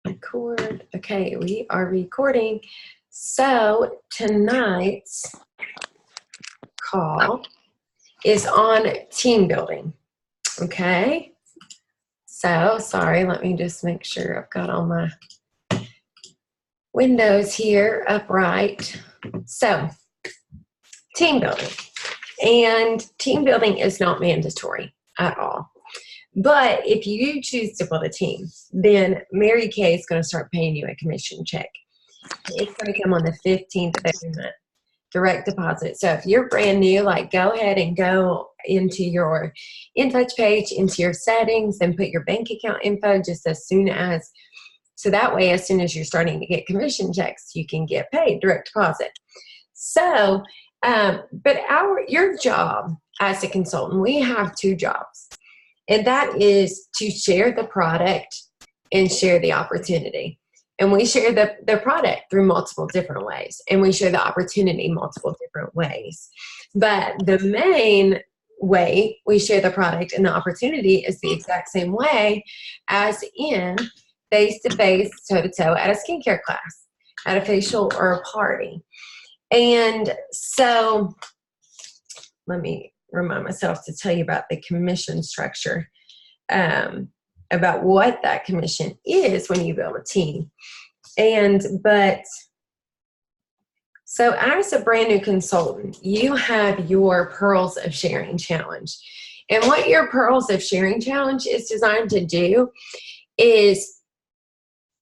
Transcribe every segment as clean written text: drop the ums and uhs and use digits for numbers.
Record. Okay, we are recording. So tonight's call is on team building. Okay. So sorry, let me just make sure I've got all my windows here upright. So team building. And team building is not mandatory at all. But if you choose to build a team, then Mary Kay is going to start paying you a commission check. It's going to come on the 15th of every month, direct deposit. So if you're brand new, like go ahead and go into your InTouch page, into your settings, and put your bank account info just as soon as, so that way as soon as you're starting to get commission checks, you can get paid direct deposit. So, but your job as a consultant, we have two jobs. And that is to share the product and share the opportunity. And we share the product through multiple different ways. And we share the opportunity multiple different ways. But the main way we share the product and the opportunity is the exact same way as in face-to-face, toe-to-toe at a skincare class, at a facial or a party. And so let me remind myself to tell you about the commission structure, about what that commission is when you build a team. So as a brand new consultant, you have your Pearls of Sharing Challenge. And what your Pearls of Sharing Challenge is designed to do is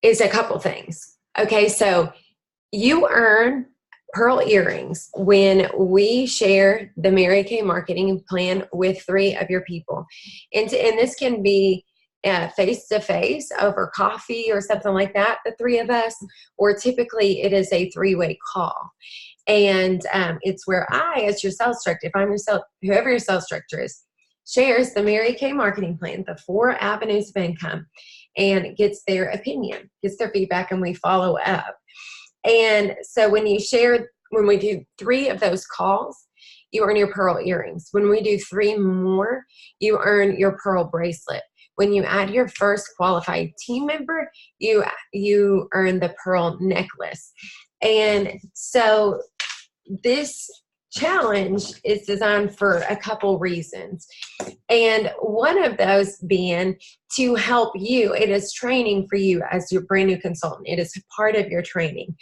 a couple things. Okay, so you earn pearl earrings when we share the Mary Kay marketing plan with 3 of your people. And this can be face-to-face over coffee or something like that, the 3 of us, or typically it is a 3-way call. And it's where I, as your sales director, if I'm whoever your sales director is, shares the Mary Kay marketing plan, the 4 avenues of income, and gets their opinion, gets their feedback, and we follow up. And so when we do 3 of those calls, you earn your pearl earrings. When we do 3 more, you earn your pearl bracelet. When you add your first qualified team member, you earn the pearl necklace. And so this challenge is designed for a couple reasons. And one of those being to help you. It is training for you as your brand new consultant. It is part of your training.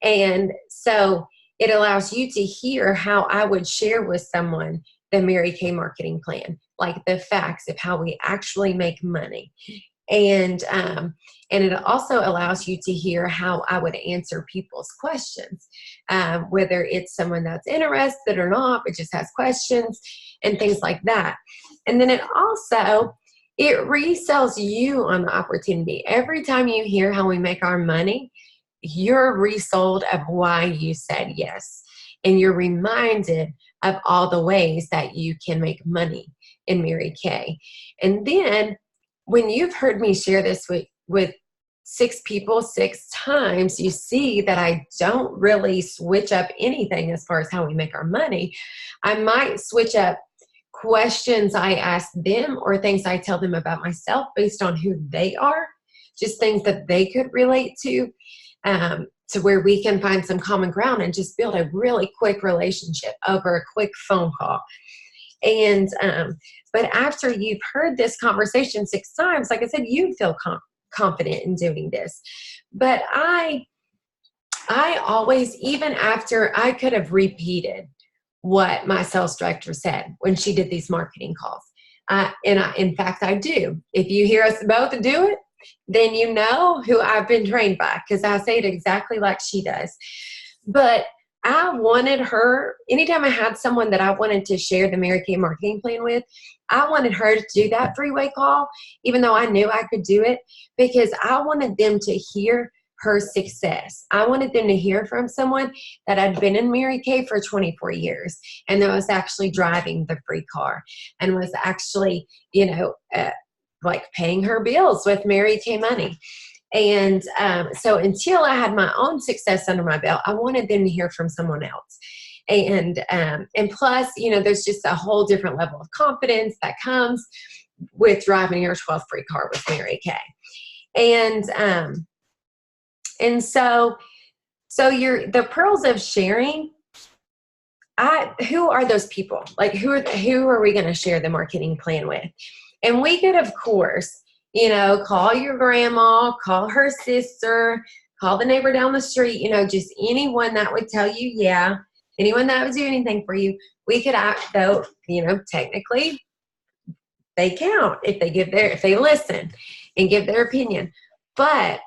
And so it allows you to hear how I would share with someone the Mary Kay marketing plan, like the facts of how we actually make money. And it also allows you to hear how I would answer people's questions, whether it's someone that's interested or not, but just has questions and things like that. And then it resells you on the opportunity. Every time you hear how we make our money, you're resold of why you said yes. And you're reminded of all the ways that you can make money in Mary Kay. And then when you've heard me share this with 6 people 6 times, you see that I don't really switch up anything as far as how we make our money. I might switch up questions I ask them or things I tell them about myself based on who they are, just things that they could relate to where we can find some common ground and just build a really quick relationship over a quick phone call. And but after you've heard this conversation 6 times, like I said, you feel confident in doing this. But I always, even after I could have repeated what my sales director said when she did these marketing calls. In fact, I do. If you hear us both do it, then you know who I've been trained by, because I say it exactly like she does. But I wanted her, anytime I had someone that I wanted to share the Mary Kay marketing plan with, I wanted her to do that 3-way call, even though I knew I could do it, because I wanted them to hear her success. I wanted them to hear from someone that had been in Mary Kay for 24 years and that was actually driving the free car and was actually, like paying her bills with Mary Kay money. And so until I had my own success under my belt, I wanted them to hear from someone else. And plus, there's just a whole different level of confidence that comes with driving your 12th free car with Mary Kay. And And so the pearls of sharing, who are those people? Like who are we going to share the marketing plan with? And we could, of course, call your grandma, call her sister, call the neighbor down the street, just anyone that would tell you, yeah, anyone that would do anything for you. We could act though, technically they count if they listen and give their opinion. But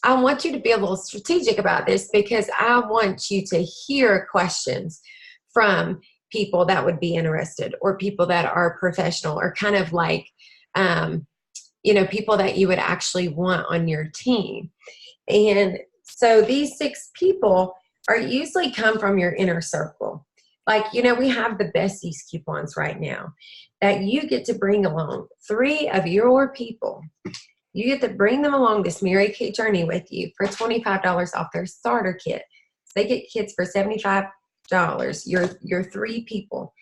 I want you to be a little strategic about this, because I want you to hear questions from people that would be interested, or people that are professional, or kind of like, people that you would actually want on your team. And so these 6 people are usually come from your inner circle. Like, we have the besties coupons right now that you get to bring along 3 of your people. You get to bring them along this Mary Kay journey with you for $25 off their starter kit. So they get kits for $75. Your 3 people.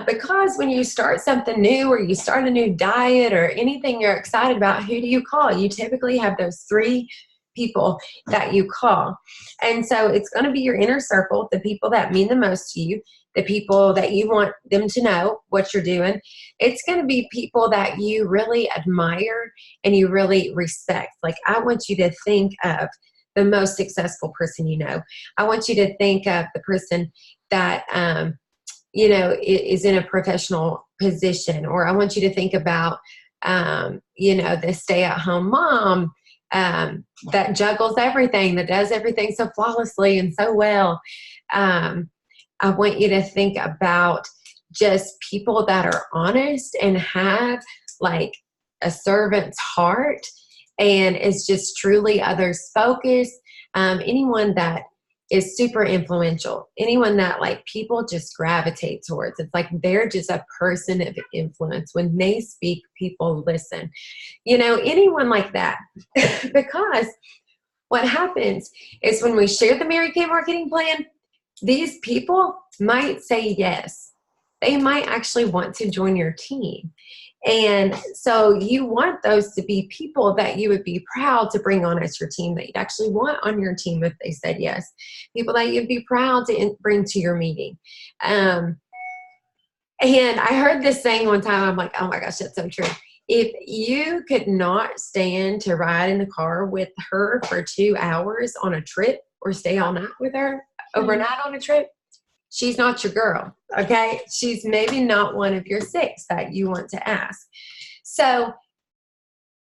Because when you start something new, or you start a new diet, or anything you're excited about, who do you call? You typically have those 3 people that you call. And so it's going to be your inner circle, the people that mean the most to you, the people that you want them to know what you're doing. It's going to be people that you really admire and you really respect. Like, I want you to think of the most successful person you know. I want you to think of the person that, is in a professional position. Or I want you to think about, the stay-at-home mom that juggles everything, that does everything so flawlessly and so well. I want you to think about just people that are honest and have like a servant's heart, and is just truly others focused. Anyone that is super influential, anyone that like people just gravitate towards. It's like they're just a person of influence. When they speak, people listen. Anyone like that. Because what happens is when we share the Mary Kay marketing plan, these people might say yes. They might actually want to join your team. And so you want those to be people that you would be proud to bring on as your team, that you'd actually want on your team if they said yes. People that you'd be proud to bring to your meeting. And I heard this saying one time, I'm like, oh my gosh, that's so true. If you could not stand to ride in the car with her for 2 hours on a trip, or stay all night with her overnight on a trip, she's not your girl, okay? She's maybe not one of your 6 that you want to ask. So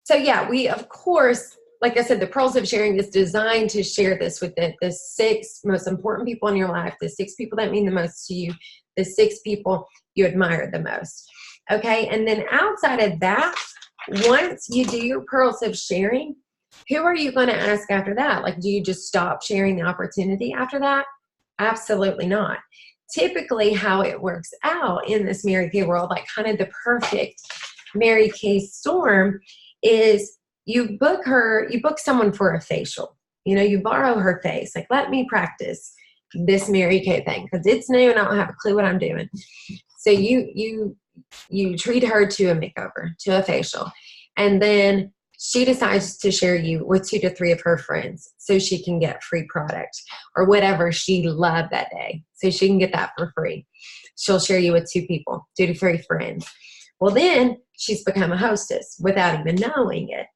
yeah, we, of course, like I said, the Pearls of Sharing is designed to share this with the 6 most important people in your life, the 6 people that mean the most to you, the 6 people you admire the most, okay? And then outside of that, once you do your Pearls of Sharing, who are you going to ask after that? Like, do you just stop sharing the opportunity after that? Absolutely not. Typically, how it works out in this Mary Kay world, like kind of the perfect Mary Kay storm, is you book someone for a facial. You borrow her face. Like, let me practice this Mary Kay thing because it's new and I don't have a clue what I'm doing. So you treat her to a makeover, to a facial, and then she decides to share you with 2 to 3 of her friends so she can get free product or whatever she loved that day. So she can get that for free. She'll share you with 2 people, 2 to 3 friends. Well, then she's become a hostess without even knowing it.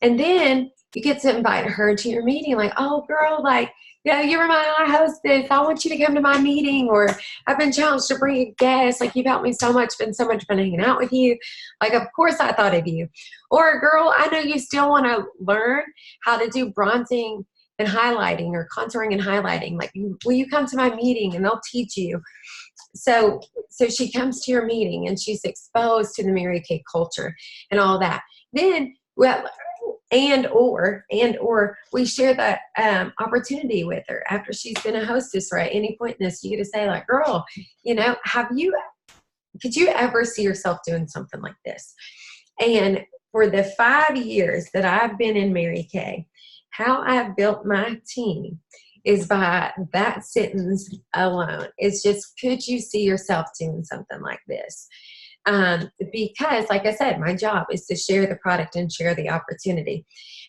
And then you get to invite her to your meeting, like, oh, girl, like, you were my hostess. I want you to come to my meeting, or I've been challenged to bring a guest. Like, you've helped me so much. Been so much fun hanging out with you. Like, of course I thought of you. Or, girl, I know you still want to learn how to do bronzing and highlighting, or contouring and highlighting. Like, will you come to my meeting and they'll teach you? So she comes to your meeting and she's exposed to the Mary Kay culture and all that. Then, well, and or we share that opportunity with her after she's been a hostess, or at any point in this, you get to say, like, girl, could you ever see yourself doing something like this? And for the 5 years that I've been in Mary Kay, how I've built my team is by that sentence alone. It's just, could you see yourself doing something like this? Because, like I said, my job is to share the product and share the opportunity.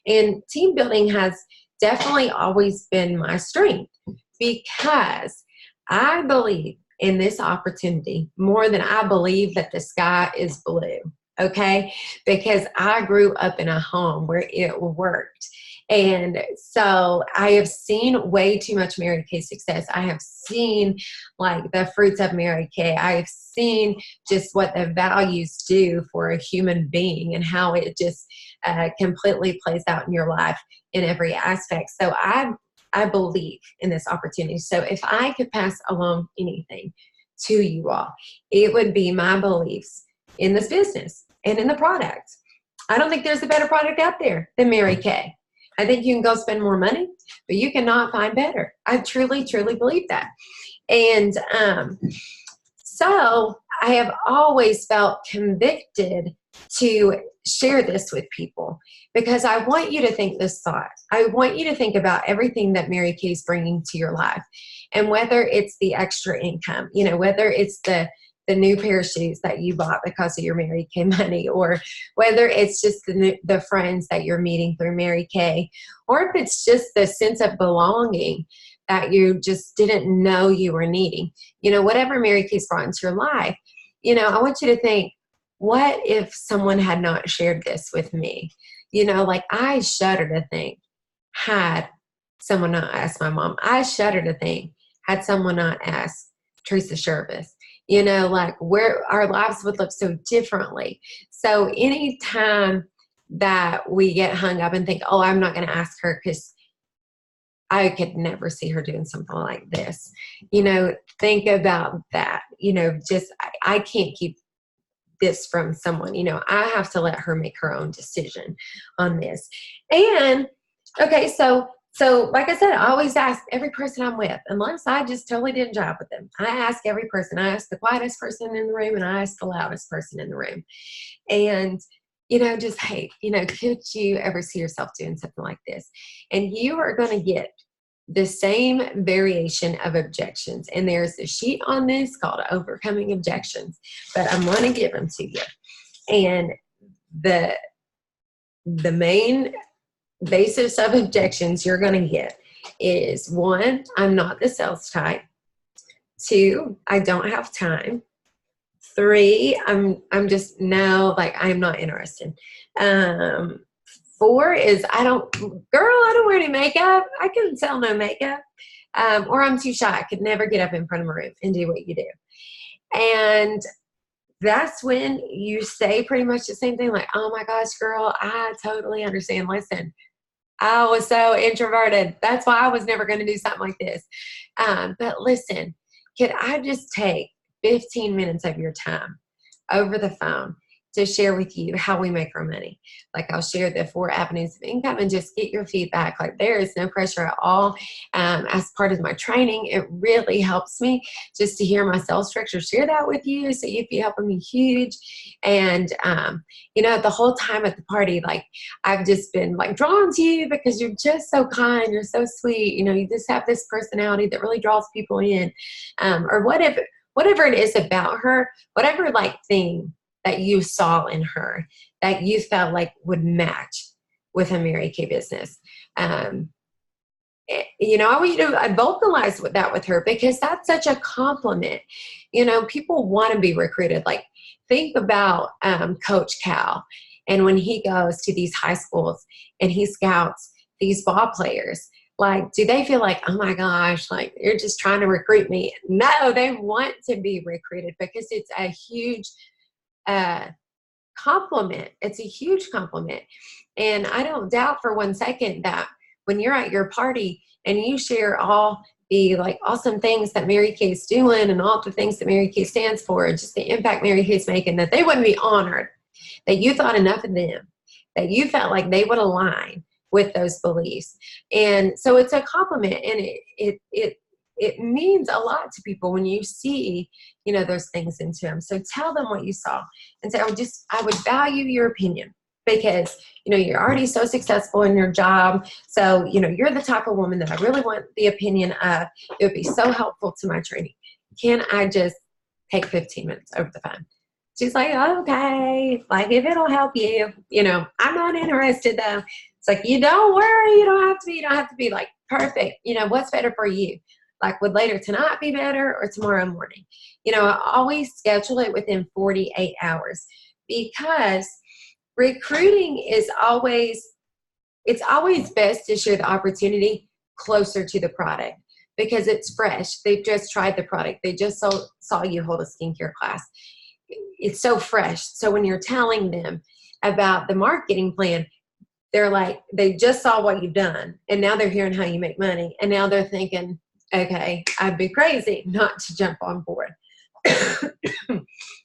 And team building has definitely always been my strength because I believe in this opportunity more than I believe that the sky is blue. Okay. Because I grew up in a home where it worked. And so I have seen way too much Mary Kay success. I have seen like the fruits of Mary Kay. I have seen just what the values do for a human being and how it just completely plays out in your life in every aspect. So I believe in this opportunity. So if I could pass along anything to you all, it would be my beliefs in this business and in the product. I don't think there's a better product out there than Mary Kay. I think you can go spend more money, but you cannot find better. I truly, truly believe that. And so I have always felt convicted to share this with people because I want you to think this thought. I want you to think about everything that Mary Kay is bringing to your life, and whether it's the extra income, whether it's the new pair of shoes that you bought because of your Mary Kay money, or whether it's just the friends that you're meeting through Mary Kay, or if it's just the sense of belonging that you just didn't know you were needing. Whatever Mary Kay's brought into your life, I want you to think, what if someone had not shared this with me? Like I shudder to think, had someone not asked my mom. I shudder to think, had someone not asked Teresa Shervis, like where our lives would look so differently. So anytime that we get hung up and think, oh, I'm not going to ask her because I could never see her doing something like this, think about that, just I can't keep this from someone, I have to let her make her own decision on this. And okay, so like I said, I always ask every person I'm with, unless I just totally didn't jive with them. I ask every person. I ask the quietest person in the room and I ask the loudest person in the room. And, just, hey, could you ever see yourself doing something like this? And you are going to get the same variation of objections. And there's a sheet on this called Overcoming Objections, but I'm going to give them to you. And the main basis of objections you're going to get is 1, I'm not the sales type. 2, I don't have time. 3, I'm just no, like I'm not interested. 4 is I don't wear any makeup. I couldn't sell no makeup. Or I'm too shy. I could never get up in front of a room and do what you do. And that's when you say pretty much the same thing, like, oh my gosh, girl, I totally understand. Listen, I was so introverted. That's why I was never going to do something like this. But listen, could I just take 15 minutes of your time over the phone to share with you how we make our money? Like I'll share the 4 avenues of income and just get your feedback. Like there is no pressure at all. As part of my training, it really helps me just to hear my sales structure, share that with you. So you'd be helping me huge. And, the whole time at the party, like I've just been like drawn to you because you're just so kind. You're so sweet. You just have this personality that really draws people in, or whatever it is about her, whatever like thing that you saw in her that you felt like would match with a Mary Kay business. I want you to vocalize that with her because that's such a compliment. People want to be recruited. Like think about Coach Cal, and when he goes to these high schools and he scouts these ball players, like, do they feel like, oh my gosh, like you're just trying to recruit me? No, they want to be recruited because it's a huge compliment. It's a huge compliment. And I don't doubt for one second that when you're at your party and you share all the like awesome things that Mary Kay is doing and all the things that Mary Kay stands for, just the impact Mary Kay is making, that they wouldn't be honored, that you thought enough of them, that you felt like they would align with those beliefs. And so it's a compliment, and it means a lot to people when you see, those things into them. So tell them what you saw and say, I would value your opinion because, you're already so successful in your job. So, you're the type of woman that I really want the opinion of. It would be so helpful to my training. Can I just take 15 minutes over the phone? She's like, okay, like if it'll help you, I'm not interested though. It's like, you don't worry, you don't have to be like perfect. What's better for you? Like, would later tonight be better or tomorrow morning? I always schedule it within 48 hours, because recruiting is it's always best to share the opportunity closer to the product, because it's fresh. They've just tried the product. They just saw you hold a skincare class. It's so fresh. So when you're telling them about the marketing plan, they're like, they just saw what you've done, and now they're hearing how you make money, and now they're thinking, okay, I'd be crazy not to jump on board.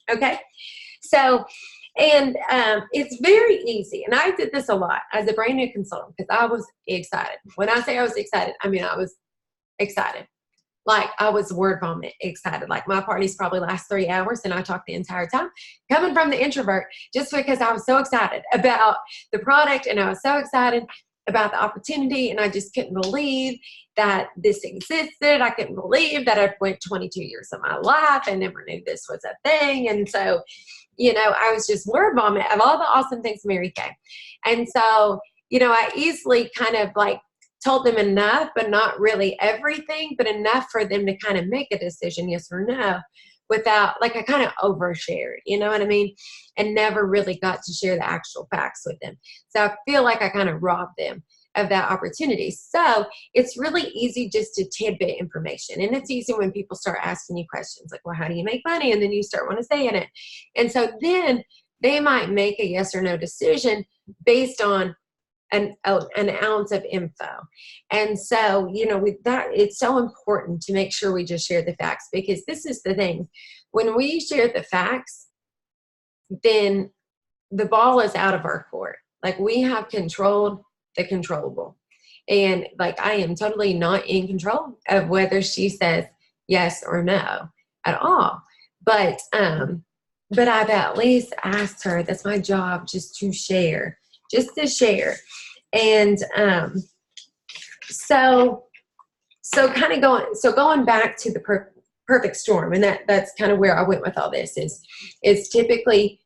Okay, so, and it's very easy, and I did this a lot as a brand new consultant, because I was excited. When I say I was excited, I mean I was excited. Like, I was word vomit excited. Like, my parties probably last 3 hours and I talked the entire time, coming from the introvert, just because I was so excited about the product, and I was so excited about the opportunity, and I just couldn't believe that this existed. I couldn't believe that I went 22 years of my life and never knew this was a thing. And so, I was just word vomit of all the awesome things Mary Kay. And so, I easily kind of like told them enough, but not really everything, but enough for them to kind of make a decision, yes or no, without, like, I kind of overshared, you know what I mean? And never really got to share the actual facts with them. So I feel like I kind of robbed them of that opportunity. So it's really easy just to tidbit information. And it's easy when people start asking you questions like, well, how do you make money? And then you start want to say in it. And so then they might make a yes or no decision based on an ounce of info. And so, with that, it's so important to make sure we just share the facts, because this is the thing. When we share the facts, then the ball is out of our court. Like, we have controlled the controllable. And like, I am totally not in control of whether she says yes or no at all. But I've at least asked her. That's my job, just to share. And so kind of going back to the perfect storm, and that's kind of where I went with all this, is typically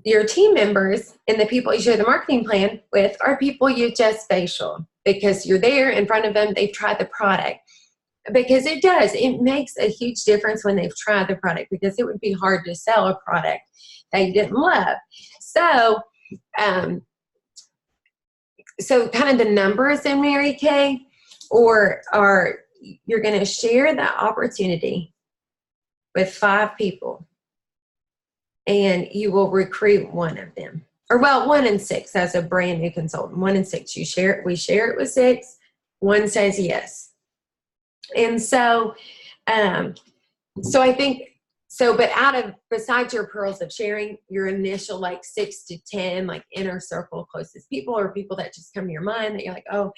your team members and the people you share the marketing plan with are people you just facial, because you're there in front of them. They've tried the product, because it makes a huge difference when they've tried the product, because it would be hard to sell a product that you didn't love. So kind of the numbers in Mary Kay, or you're going to share that opportunity with 5 people, and you will recruit one of them, or 1 in 6 as a brand new consultant. 1 in 6, we share it with 6. 1 says yes. And so, I think, but besides your pearls of sharing, your initial like 6 to 10, like inner circle closest people, or people that just come to your mind that you're like, oh,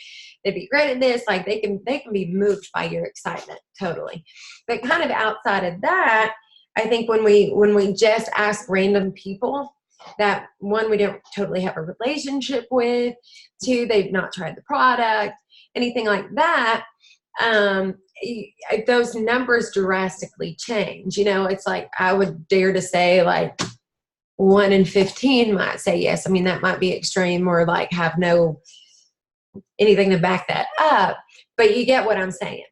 they'd be great at this. Like, they can be moved by your excitement, totally. But kind of outside of that, I think when we just ask random people that, 1, we don't totally have a relationship with, 2, they've not tried the product, anything like that, those numbers drastically change. It's like, I would dare to say like 1 in 15 might say yes. I mean, that might be extreme, or like have no anything to back that up, but you get what I'm saying.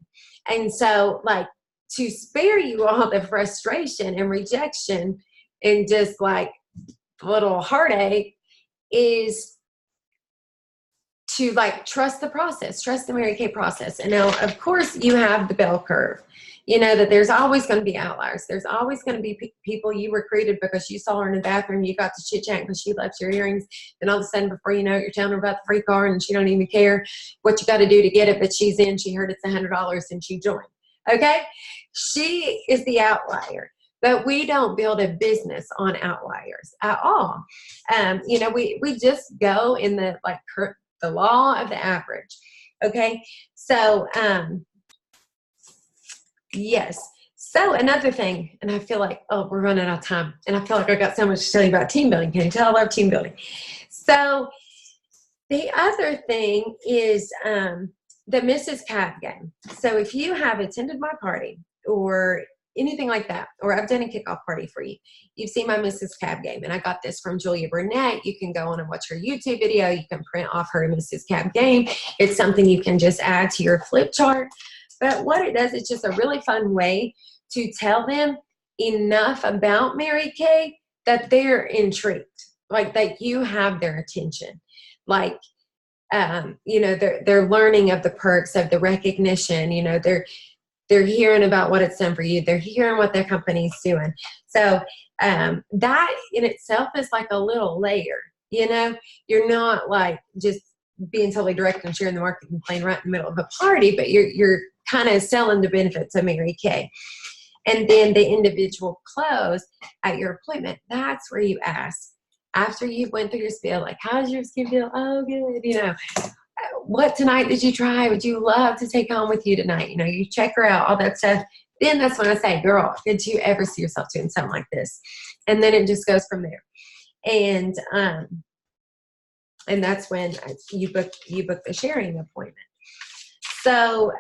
And so, like, to spare you all the frustration and rejection and just like little heartache, is to like trust the process, trust the Mary Kay process. And now, of course, you have the bell curve. That there's always going to be outliers. There's always going to be people you recruited because you saw her in the bathroom, you got to chit chat because she left your earrings. Then all of a sudden, before you know it, you're telling her about the free car, and she don't even care what you got to do to get it. But she's in. She heard it's $100 and she joined. Okay, she is the outlier. But we don't build a business on outliers at all. We just go in the the law of the average. Okay. So, yes. So another thing, and I feel like, oh, we're running out of time, and I feel like I got so much to tell you about team building. Can you tell I love team building? So the other thing is the Mrs. Cat game. So if you have attended my party, or anything like that, or I've done a kickoff party for you. You've seen my Mrs. Cab game, and I got this from Julia Burnett. You can go on and watch her YouTube video. You can print off her Mrs. Cab game. It's something you can just add to your flip chart. But what it does, it's just a really fun way to tell them enough about Mary Kay that they're intrigued, like that you have their attention. Like, you know, they're learning of the perks of the recognition. You know, they're hearing about what it's done for you. They're hearing what their company's doing. So that in itself is like a little layer. You know, you're not like just being totally direct and sharing the marketing plan right in the middle of a party, but you're kind of selling the benefits of Mary Kay. And then the individual close at your appointment, that's where you ask, after you went through your spiel, like, how's your skin feel? Oh, good. You know, what tonight did you try? Would you love to take home with you tonight? You know, you check her out, all that stuff. Then that's when I say, girl, did you ever see yourself doing something like this? And then it just goes from there. And that's when you book the sharing appointment. So,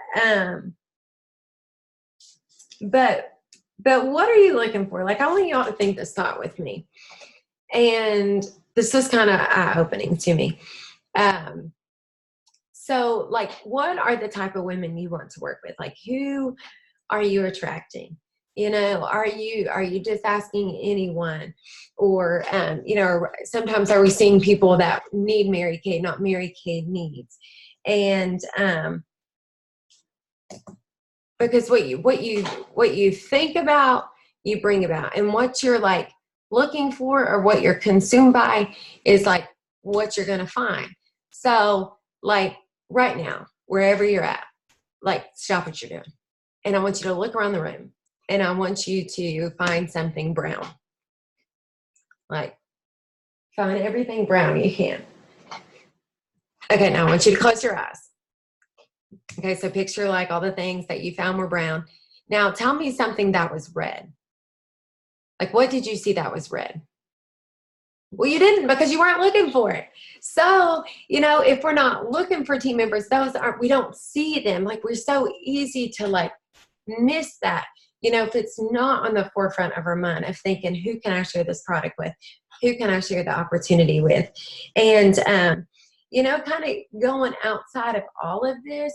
but what are you looking for? Like, I want y'all to think this thought with me. And this is kind of eye-opening to me. So, like, what are the type of women you want to work with? Like, who are you attracting? You know, are you just asking anyone? Or, you know, sometimes are we seeing people that need Mary Kay, not Mary Kay needs? And because what you think about, you bring about, and what you're like looking for or what you're consumed by is like what you're gonna find. So, like right now, wherever you're at, like stop what you're doing, and I want you to look around the room, and I want you to find something brown. Like, find everything brown you can. Okay, now I want you to close your eyes. Okay, so picture like all the things that you found were brown. Now tell me something that was red. Like, what did you see that was red? Well, you didn't, because you weren't looking for it. So, you know, if we're not looking for team members, we don't see them. Like, we're so easy to like miss that. You know, if it's not on the forefront of our mind of thinking, who can I share this product with? Who can I share the opportunity with? And, you know, kind of going outside of all of this,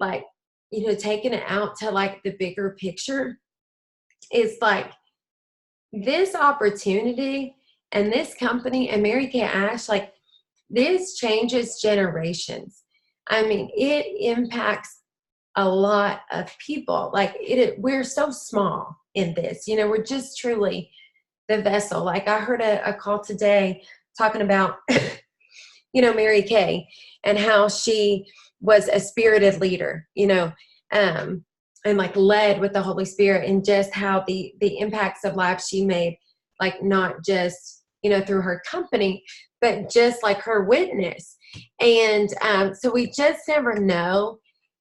like, you know, taking it out to like the bigger picture is like this opportunity and this company and Mary Kay Ash, like this changes generations. I mean, it impacts a lot of people. Like we're so small in this, you know, we're just truly the vessel. Like I heard a call today talking about, you know, Mary Kay and how she was a spirited leader, you know, and like led with the Holy Spirit, and just how the impacts of lives she made, like not just, you know, through her company, but just like her witness. And so we just never know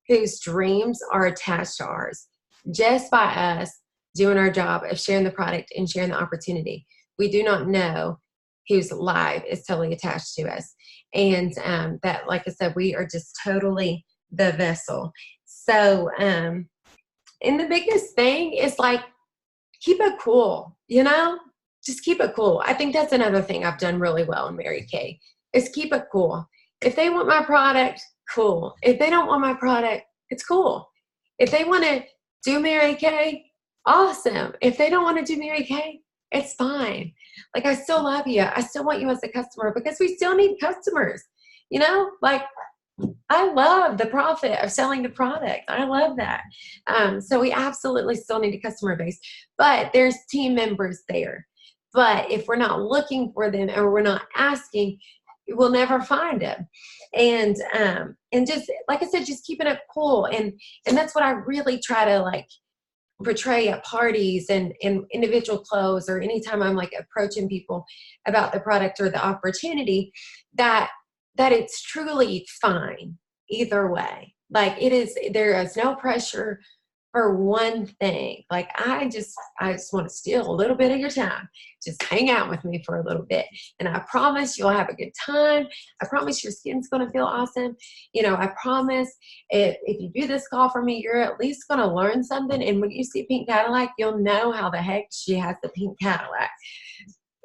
whose dreams are attached to ours just by us doing our job of sharing the product and sharing the opportunity. We do not know whose life is totally attached to us. And that, like I said, we are just totally the vessel. So, and the biggest thing is like, keep it cool, you know, just keep it cool. I think that's another thing I've done really well in Mary Kay is keep it cool. If they want my product, cool. If they don't want my product, it's cool. If they want to do Mary Kay, awesome. If they don't want to do Mary Kay, it's fine. Like, I still love you. I still want you as a customer because we still need customers, you know, like I love the profit of selling the product. I love that. So we absolutely still need a customer base, but there's team members there. But if we're not looking for them and we're not asking, we'll never find them. And just, like I said, just keeping it cool. And that's what I really try to like portray at parties and individual clothes, or anytime I'm like approaching people about the product or the opportunity, that it's truly fine either way. Like there is no pressure for one thing. Like, I just want to steal a little bit of your time. Just hang out with me for a little bit. And I promise you'll have a good time. I promise your skin's going to feel awesome. You know, I promise if you do this call for me, you're at least going to learn something. And when you see Pink Cadillac, you'll know how the heck she has the pink Cadillac.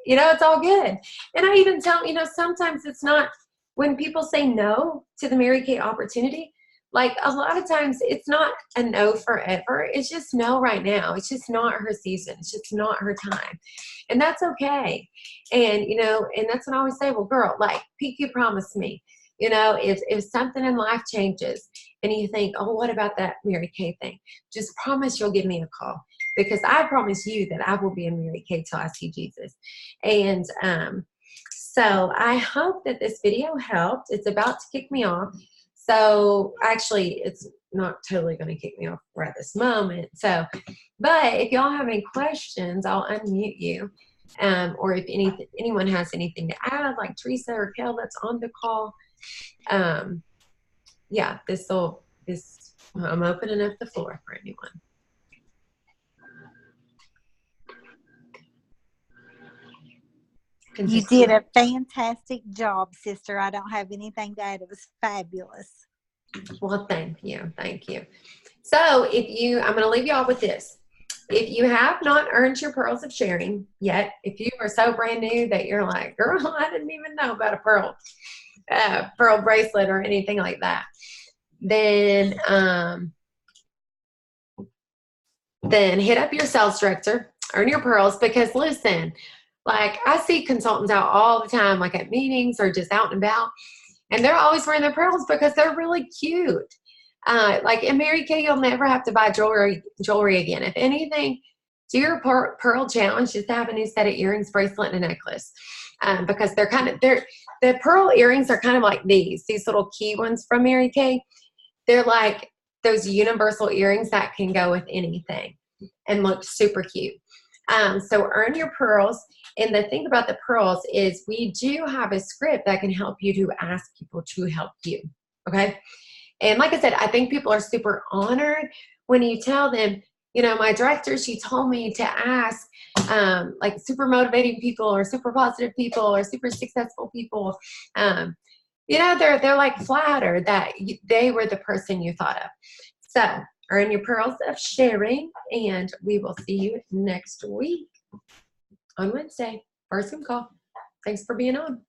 You know, it's all good. And I even tell, you know, sometimes it's not, when people say no to the Mary Kay opportunity, like a lot of times it's not a no forever. It's just no right now. It's just not her season. It's just not her time. And that's okay. And, you know, and that's what I always say, well, girl, like Pinky promised me, you know, if something in life changes and you think, oh, what about that Mary Kay thing? Just promise you'll give me a call, because I promise you that I will be in Mary Kay till I see Jesus. And so I hope that this video helped. It's about to kick me off. So actually, it's not totally going to kick me off right this moment. So, but if y'all have any questions, I'll unmute you. Or if anyone has anything to add, like Teresa or Kel that's on the call. Yeah, I'm opening up the floor for anyone. You did a fantastic job, sister. I don't have anything to add. It was fabulous. Well, thank you. Thank you. So I'm going to leave you all with this. If you have not earned your pearls of sharing yet, if you are so brand new that you're like, girl, I didn't even know about a pearl bracelet or anything like that, then hit up your sales director, earn your pearls, because listen, like I see consultants out all the time, like at meetings or just out and about, and they're always wearing their pearls because they're really cute. Like in Mary Kay, you'll never have to buy jewelry again. If anything, do your pearl challenge, just to have a new set of earrings, bracelet, and a necklace. Because the pearl earrings are kind of like these little key ones from Mary Kay. They're like those universal earrings that can go with anything and look super cute. So earn your pearls. And the thing about the pearls is we do have a script that can help you to ask people to help you. Okay. And like I said, I think people are super honored when you tell them, you know, my director, she told me to ask like super motivating people or super positive people or super successful people. You know, they're like flattered that they were the person you thought of. So earn your pearls of sharing, and we will see you next week on Wednesday. First Zoom call. Thanks for being on.